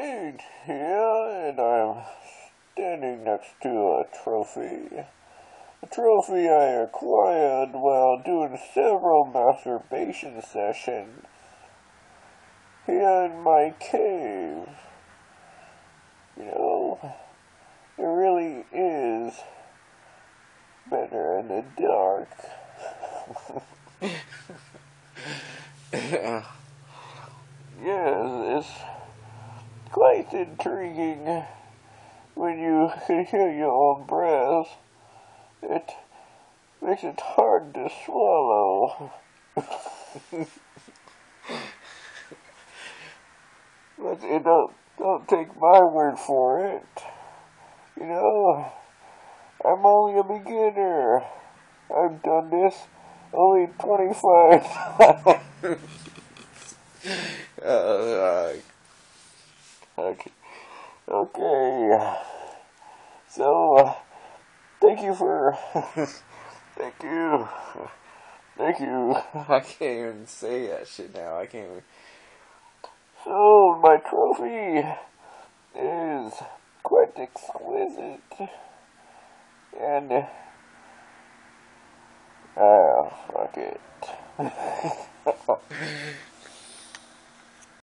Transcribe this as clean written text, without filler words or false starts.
right here, and I'm standing next to a trophy. A trophy I acquired while doing several masturbation sessions here in my cave. You know, it really is better in the dark. Yes, it's quite intriguing when you can hear your own breath. It makes it hard to swallow. But you don't take my word for it. You know, I'm only a beginner. I've done this only 25 times. Okay. Okay. So, thank you for... thank you. Thank you. I can't even say that shit now. I can't even... So, my trophy is quite exquisite. And... fuck it.